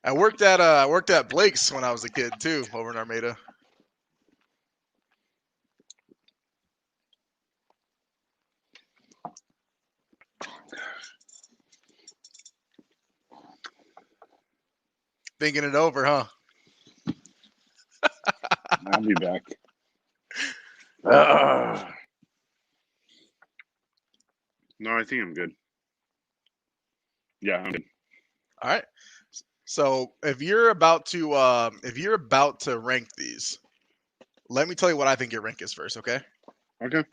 I worked at Blake's when I was a kid too, over in Armada. Thinking it over, huh? I'll be back. No, I think I'm good. Yeah, I'm good. All right. So if you're about to rank these, let me tell you what I think your rank is first, okay? Okay.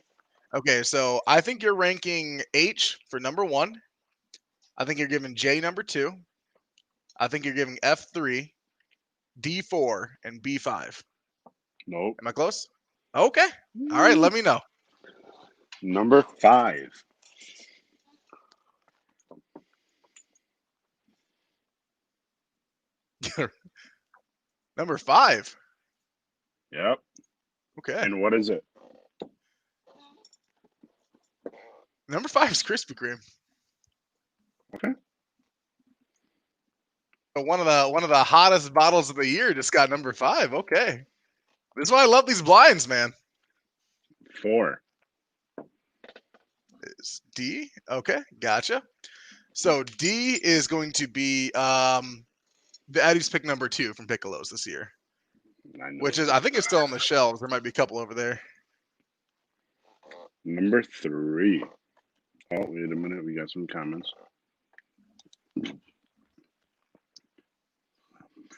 Okay, so I think you're ranking H for number 1. I think you're giving J number 2. I think you're giving F3, D4, and B5. Nope. Am I close? Okay. All right, let me know. Number 5. Number 5. Yep. Okay. And what is it? Number 5 is Krispy Kreme. Okay. But one of the hottest bottles of the year just got number 5. Okay. This is why I love these blinds, man. 4. Is D. Okay, gotcha. So D is going to be the Eddie's pick number 2 from Piccolo's this year, which is, I think it's still on the shelves. There might be a couple over there. Number 3. Oh, wait a minute. We got some comments.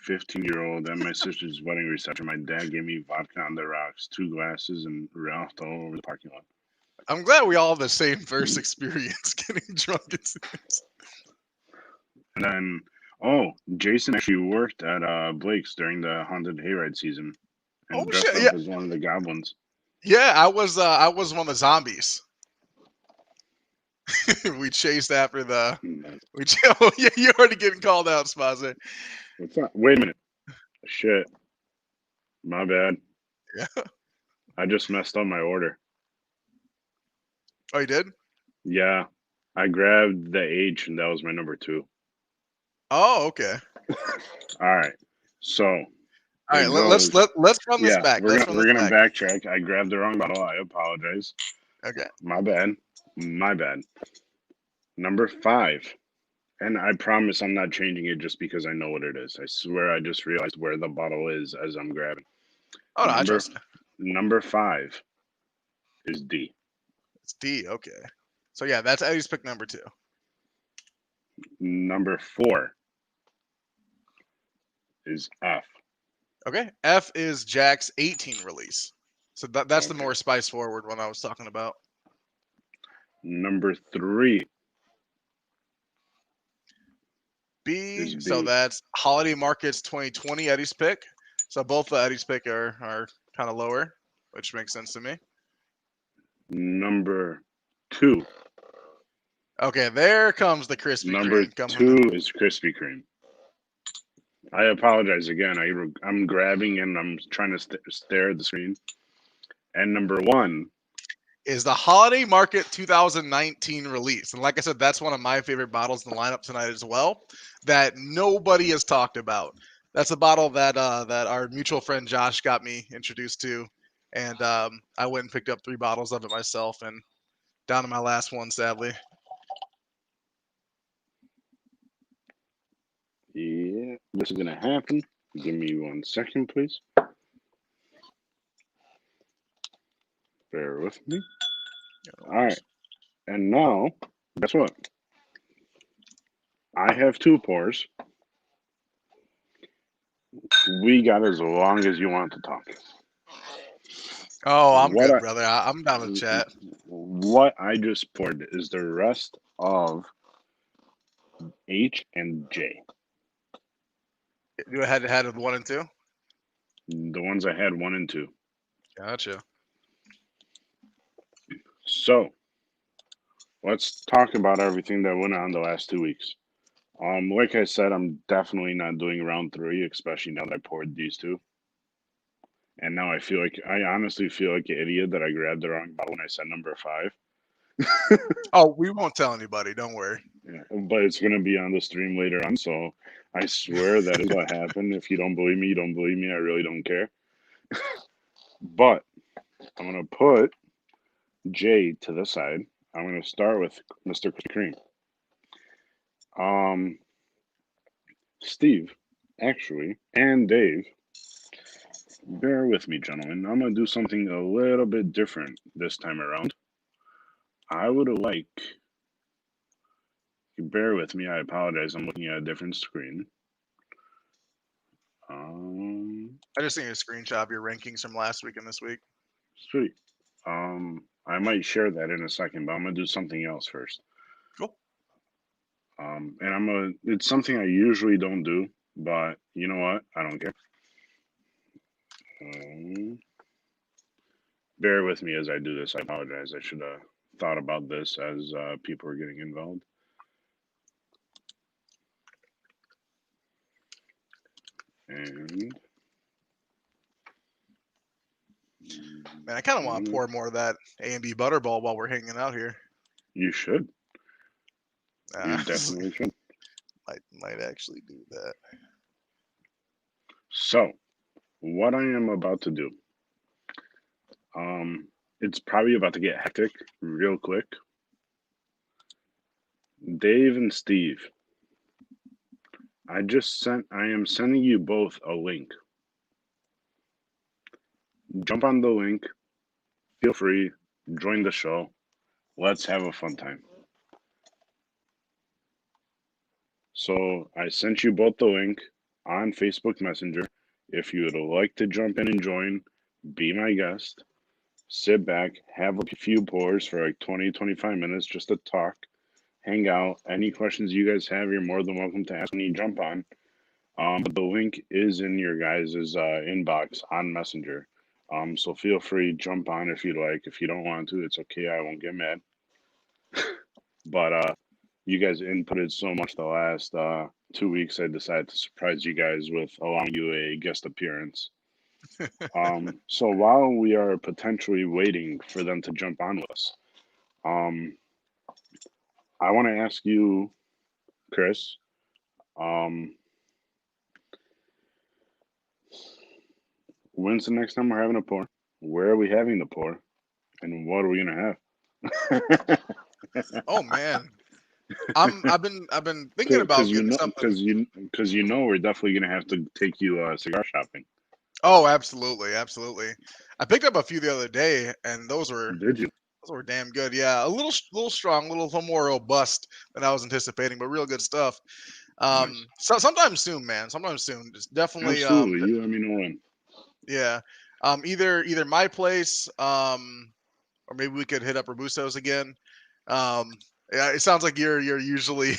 15-year-old at my sister's wedding reception. My dad gave me vodka on the rocks, 2 glasses, and ralphed all over the parking lot. I'm glad we all have the same first experience getting drunk. And then, Jason actually worked at Blake's during the haunted hayride season, and dressed shit! up Yeah, as one of the goblins. yeah. I was one of the zombies. We chased after the. Oh, yeah, you're already getting called out, Spaza. What's that? Wait a minute. Shit. My bad. Yeah. I just messed up my order. Oh, you did? Yeah. I grabbed the H, and that was my number 2. Oh, okay. All right. So. All right. Let's run this back. We're gonna backtrack. I grabbed the wrong bottle. I apologize. Okay. My bad. My bad. Number 5. And I promise I'm not changing it just because I know what it is. I swear I just realized where the bottle is as I'm grabbing. Oh, no, I trust you. Number 5 is D. It's D. Okay. So yeah, that's Eddie's pick number 2. Number 4 is F. Okay. F is Jack's 18 release. So that's the Okay. more spice forward one I was talking about. Number 3 B. So that's Holiday Markets 2020 Eddie's pick. So both the Eddie's pick are kind of lower, which makes sense to me. Number 2. Okay, there comes the Krispy Number Kreme. 2 is Krispy Kreme. I apologize again. I'm grabbing and I'm trying to stare at the screen. And number 1 is the Holiday Market 2019 release. And like I said, that's one of my favorite bottles in the lineup tonight as well that nobody has talked about. That's a bottle that that our mutual friend Josh got me introduced to. And I went and picked up 3 bottles of it myself and down to my last one, sadly. Yeah, this is going to happen. Give me 1 second, please. Bear with me. All right. And now, guess what? I have 2 pours. We got as long as you want to talk. Oh, I'm good, brother. I'm down to chat. What I just poured is the rest of H and J. You had 1 and 2? The ones I had 1 and 2. Gotcha. So, let's talk about everything that went on the last 2 weeks. Like I said, I'm definitely not doing round 3, especially now that I poured these 2. And now I honestly feel like an idiot that I grabbed the wrong bottle when I said number 5. Oh, we won't tell anybody. Don't worry. Yeah, but it's going to be on the stream later on, so I swear that is what happened. If you don't believe me, you don't believe me. I really don't care. But I'm going to put J to the side. I'm going to start with Mr. Krispy Kreme. Steve, actually, and Dave, bear with me, gentlemen. I'm going to do something a little bit different this time around. I would like... Bear with me. I apologize. I'm looking at a different screen. I just need a screenshot of your rankings from last week and this week. Sweet. I might share that in a second, but I'm gonna do something else first. Cool. And it's something I usually don't do, but you know what? I don't care. Bear with me as I do this. I apologize. I should have thought about this as people are getting involved. And Man, I kind of want to pour more of that A&B Butterball while we're hanging out here. You should. You Uh, definitely should. might actually do that. So, what I am about to do, it's probably about to get hectic real quick. Dave and Steve, I am sending you both a link. Jump on the link, feel free, join the show. Let's have a fun time. So I sent you both the link on Facebook Messenger. If you would like to jump in and join, be my guest. Sit back, have a few pours for like 20, 25 minutes just to talk, hang out. Any questions you guys have, you're more than welcome to ask when you jump on. But the link is in your guys' inbox on Messenger. So feel free, jump on if you like. If you don't want to, it's okay. I won't get mad. But you guys inputted so much the last 2 weeks, I decided to surprise you guys with allowing you a guest appearance. So while we are potentially waiting for them to jump on with us, I want to ask you, Chris, um, when's the next time we're having a pour? Where are we having the pour? And what are we gonna have? Oh man, I've been thinking about getting something. Because you know we're definitely gonna have to take you cigar shopping. Oh, absolutely, absolutely. I picked up a few the other day, and those were Did you? damn good. Yeah, a little strong, a little more robust than I was anticipating, but real good stuff. Nice. So sometime soon, man. Sometime soon. Just definitely. Absolutely. You let me know when. Yeah. Either my place, or maybe we could hit up Robusto's again. Yeah, it sounds like you're usually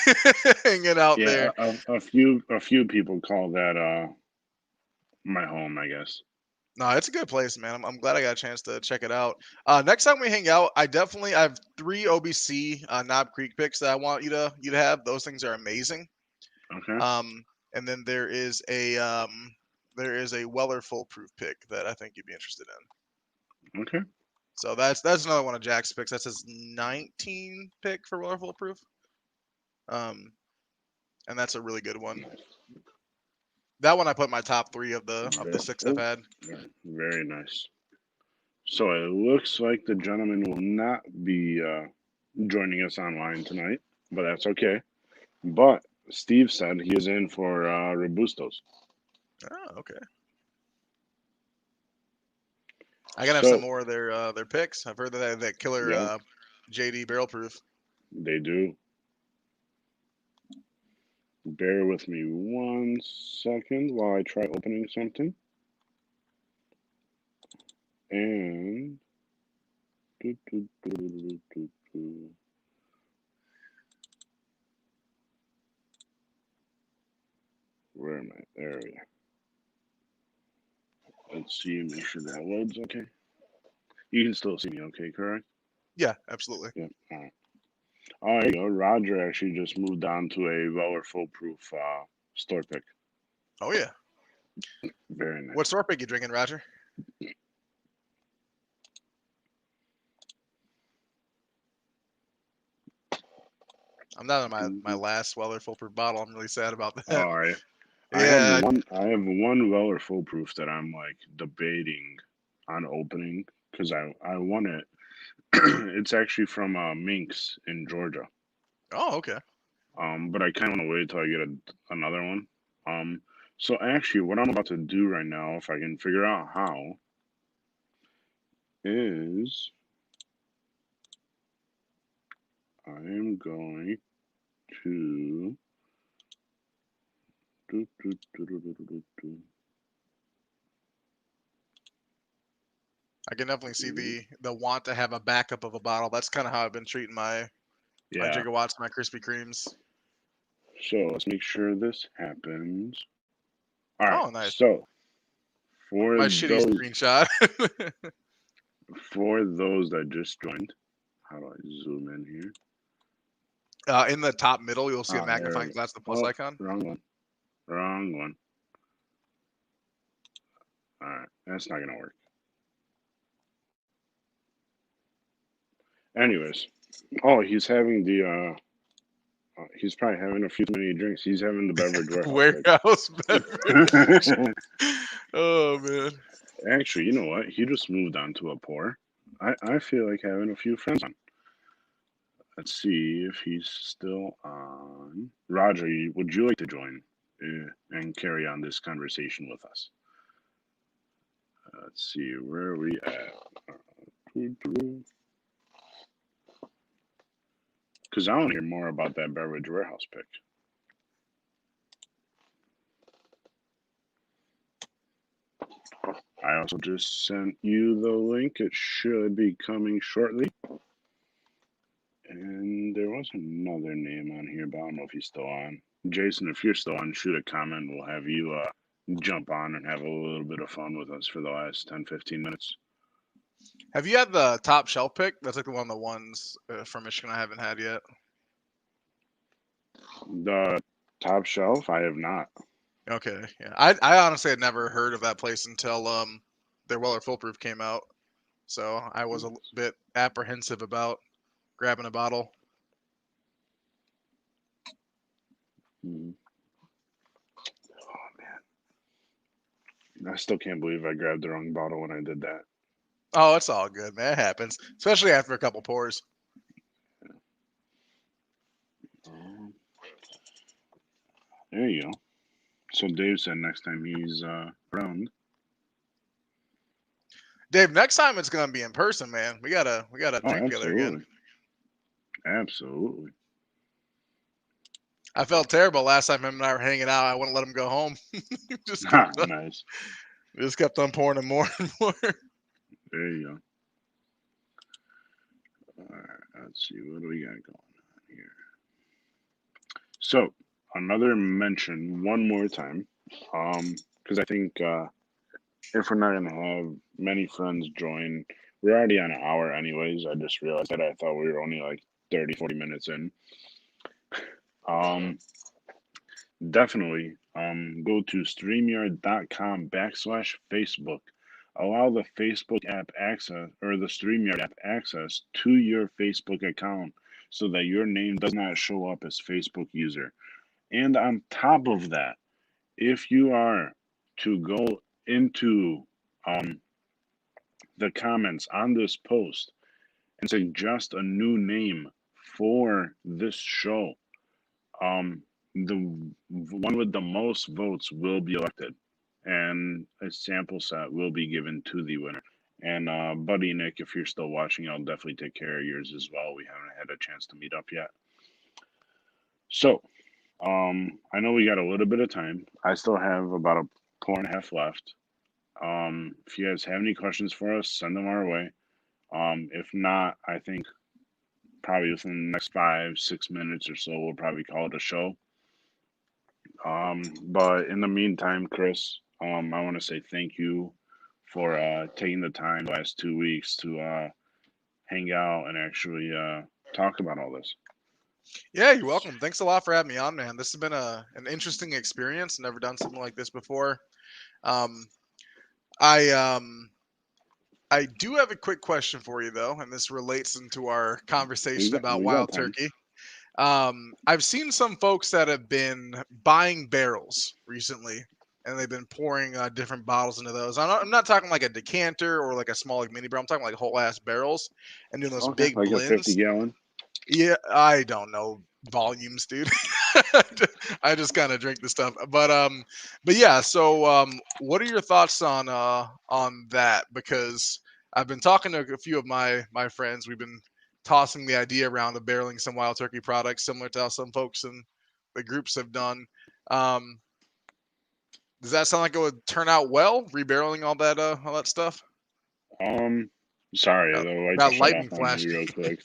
hanging out Yeah, there. a few people call that my home, I guess. No, it's a good place, man. I'm glad I got a chance to check it out. Next time we hang out, I have 3 OBC Knob Creek picks that I want you to have. Those things are amazing. Okay. And then there is a Weller foolproof pick that I think you'd be interested in. Okay. So that's another one of Jack's picks. That's his 19 pick for Weller foolproof. And that's a really good one. Nice. That one I put in my top 3 of the 6 I've had. Very nice. So it looks like the gentleman will not be joining us online tonight, but that's okay. But Steve said he is in for Robustos. Oh, okay. I gotta have So some more of their picks. I've heard that killer yeah, JD barrel proof. they do. Bear with me 1 second while I try opening something. And where am I? There we are. Let's see, make sure that loads okay. You can still see me okay, correct? Yeah, absolutely. Yeah. All right. Oh, there you go. Roger actually just moved on to a Weller foolproof store pick. Oh yeah. Very nice. What store pick you drinking, Roger? I'm not in my last Weller foolproof bottle. I'm really sad about that. All right. Yeah. I have one Weller foolproof that I'm like debating on opening because I want it. It's actually from Minx in Georgia. Oh, okay. But I kind of want to wait till I get another one. So actually, what I'm about to do right now, if I can figure out how, is I am going to I can definitely see the want to have a backup of a bottle. That's kind of how I've been treating my yeah. Gigawatts, my Krispy Kremes. So let's make sure this happens. All right. Oh, nice. So for My shitty those screenshot. for those that just joined, how do I zoom in here? In the top middle, you'll see a There magnifying we go. glass, the plus icon. Wrong one. Wrong one. All right, that's not gonna work. Anyways, oh, he's having the he's probably having a few too many drinks. He's having the beverage warehouse Warehouse beverage. pick. Oh man. Actually, you know what? He just moved on to a pour. I feel like having a few friends on. Let's see if he's still on. Roger, would you like to join and carry on this conversation with us? Let's see, where are we at? Because I want to hear more about that beverage warehouse pick. I also just sent you the link. It should be coming shortly. And there was another name on here, but I don't know if he's still on. Jason, if you're still on, shoot a comment. We'll have you jump on and have a little bit of fun with us for the last 10, 15 minutes. Have you had the top shelf pick? That's like one of the ones from Michigan I haven't had yet. The top shelf, I have not. Okay, yeah. I honestly had never heard of that place until their Weller Foolproof came out, so I was a bit apprehensive about grabbing a bottle. Mm-hmm. Oh man, I still can't believe I grabbed the wrong bottle when I did that. Oh, it's all good, man. It happens, especially after a couple pours. There you go. So Dave said next time he's around. Dave, next time it's gonna be in person, man. We gotta drink together again. Absolutely. I felt terrible last time him and I were hanging out. I wouldn't let him go home. Nice. Just kept on pouring him more and more. There you go. All right, let's see, what do we got going on here? So, another mention one more time, because I think if we're not going to have many friends join, we're already on an hour anyways. I just realized that. I thought we were only like 30, 40 minutes in. Definitely go to StreamYard.com/Facebook. Allow the Facebook app access or the StreamYard app access to your Facebook account so that your name does not show up as Facebook user. And on top of that, if you are to go into the comments on this post and suggest a new name for this show, the one with the most votes will be elected, and a sample set will be given to the winner. And Buddy Nick, if you're still watching, I'll definitely take care of yours as well. We haven't had a chance to meet up yet. So, I know we got a little bit of time. I still have about a pour and a half left. If you guys have any questions for us, send them our way. If not, I think probably within the next 5, 6 minutes or so, we'll probably call it a show. But in the meantime, Chris, I want to say thank you for taking the time the last 2 weeks to hang out and actually talk about all this. Yeah, you're welcome. Thanks a lot for having me on, man. This has been an interesting experience. Never done something like this before. Um, I do have a quick question for you though, and this relates into our conversation about wild turkey. I've seen some folks that have been buying barrels recently, and they've been pouring different bottles into those. I'm not talking like a decanter or like a small like mini barrel. I'm talking like whole ass barrels and doing those big like blends. A 50-gallon. Yeah, I don't know volumes, dude. I just kind of drink the stuff, but yeah. So, what are your thoughts on that? Because I've been talking to a few of my friends. We've been tossing the idea around of barreling some wild turkey products, similar to how some folks in the groups have done. Does that sound like it would turn out well, rebarreling all that stuff? Sorry, the light just shut off on me real quick.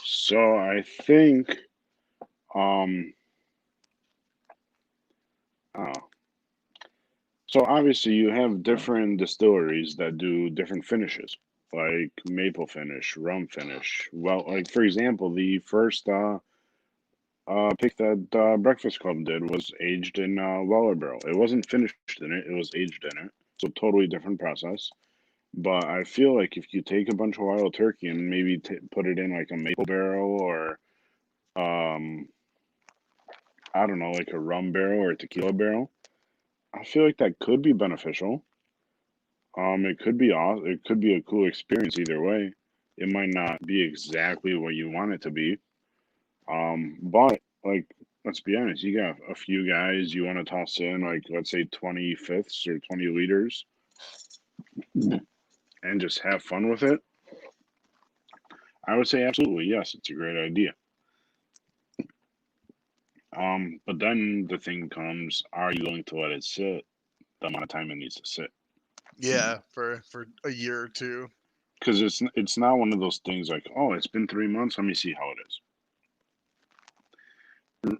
So I think, so obviously you have different distilleries that do different finishes, like maple finish, rum finish. Well, like for example, the first pick that Breakfast Club did was aged in Weller barrel. It wasn't finished in it; it was aged in it. So totally different process. But I feel like if you take a bunch of wild turkey and maybe put it in like a maple barrel or um, I don't know, like a rum barrel or a tequila barrel, I feel like that could be beneficial. It could be awesome. It could be a cool experience either way. It might not be exactly what you want it to be. But like, let's be honest, you got a few guys you want to toss in, like let's say 25ths or 20 liters, and just have fun with it. I would say absolutely yes, it's a great idea. But then the thing comes, are you going to let it sit the amount of time it needs to sit? Yeah, for a year or two. Because it's not one of those things like, oh, it's been 3 months, let me see how it is.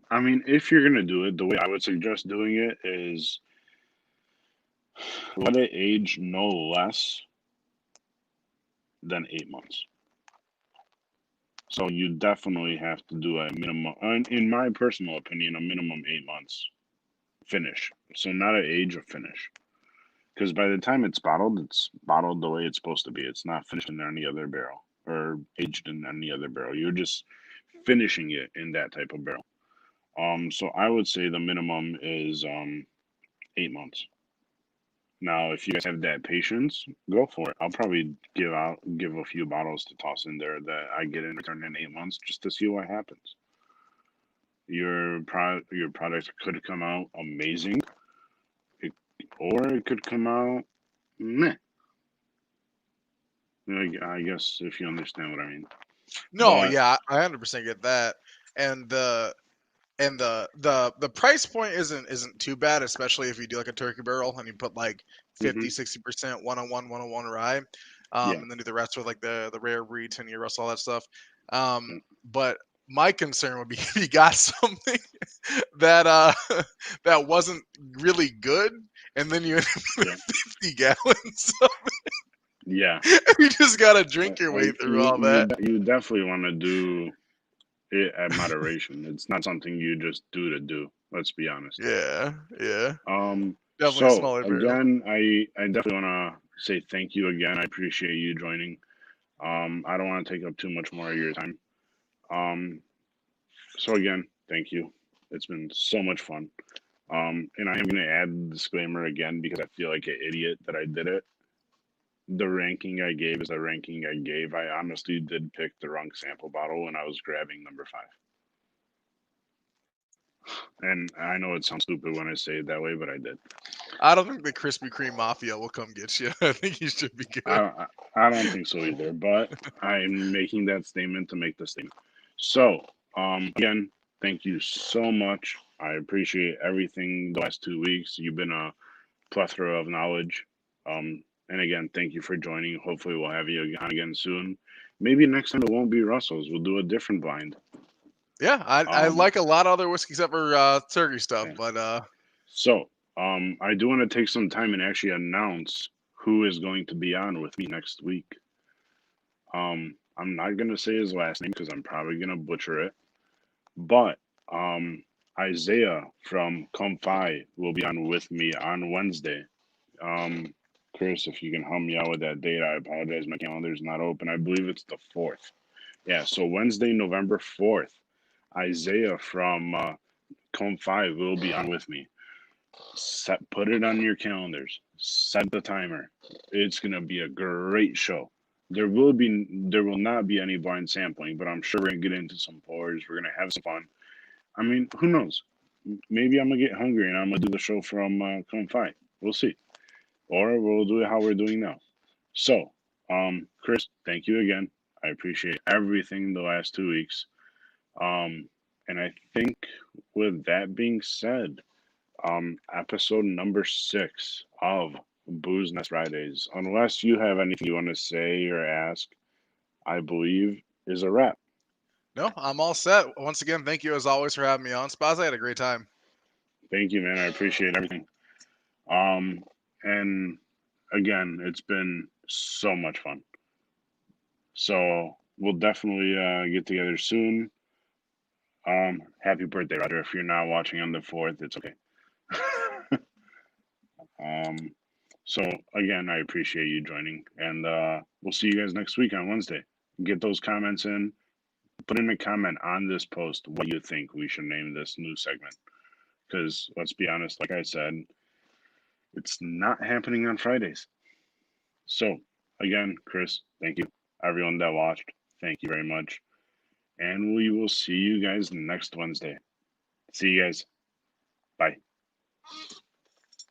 I mean, if you're gonna do it, the way I would suggest doing it is let it age no less than 8 months. So you definitely have to do a minimum, in my personal opinion, a minimum 8 months finish. So not an age of finish. Because by the time it's bottled the way it's supposed to be. It's not finished in any other barrel or aged in any other barrel. You're just finishing it in that type of barrel. So I would say the minimum is 8 months. Now, if you guys have that patience, go for it. I'll probably give a few bottles to toss in there that I get in return in 8 months just to see what happens. Your product could come out amazing, it, or it could come out meh. Like, I guess if you understand what I mean. No, But yeah, I 100% get that. And the price point isn't too bad, especially if you do like a turkey barrel and you put like hmm 50-60% 101 rye, yeah, and then do the rest with like the rare breed 10-year rust, all that stuff. yeah, But my concern would be if you got something that that wasn't really good, and then you end up with yeah, 50 gallons. Of yeah. it. You just gotta drink your way Like through all that. you definitely want to do it at moderation. It's not something you just do to do. Let's be honest. Yeah, yeah, definitely a So smaller barrel. again, I definitely want to say thank you again. I appreciate you joining. I don't want to take up too much more of your time. Um, so again, thank you. It's been so much fun. And I am going to add the disclaimer again because I feel like an idiot that I did it. The ranking I gave is the ranking I gave. I honestly did pick the wrong sample bottle when I was grabbing number 5. And I know it sounds stupid when I say it that way, but I did. I don't think the Krispy Kreme Mafia will come get you. I think you should be good. I don't think so either, but I'm making that statement to make the statement. So, again, thank you so much. I appreciate everything the last 2 weeks. You've been a plethora of knowledge. And again, thank you for joining. Hopefully, we'll have you on again soon. Maybe next time it won't be Russell's. We'll do a different blind. Yeah, I Um, like a lot of other whiskeys except for turkey stuff, yeah. but So, I do want to take some time and actually announce who is going to be on with me next week. I'm not gonna say his last name because I'm probably gonna butcher it, but Isaiah from Comfi will be on with me on Wednesday. Um, Chris, if you can help me out with that date, I apologize. My calendar's not open. I believe it's the 4th. Yeah, so Wednesday, November 4th, Isaiah from Comfi will be on with me. Put it on your calendars. Set the timer. It's gonna be a great show. There will not be any blind sampling, but I'm sure we're gonna get into some pours. We're gonna have some fun. I mean, who knows? Maybe I'm gonna get hungry and I'm gonna do the show from Come Fight. We'll see, or we'll do it how we're doing now. So, Chris, thank you again. I appreciate everything the last 2 weeks. And I think with that being said, episode number 6 of Booze Nest Fridays. Unless you have anything you want to say or ask, I believe is a wrap. no, I'm all set. Once again, thank you as always for having me on. Spaz, I had a great time. Thank you, man. I appreciate everything. Um, and again, it's been so much fun. So we'll definitely get together soon. Happy birthday, Roger. If you're not watching on the 4th, it's okay. um, So again, I appreciate you joining, and we'll see you guys next week on Wednesday. Get those comments in. Put in a comment on this post what you think we should name this new segment. Because let's be honest, like I said, it's not happening on Fridays. So again, Chris, thank you. Everyone that watched, thank you very much. And we will see you guys next Wednesday. See you guys. Bye.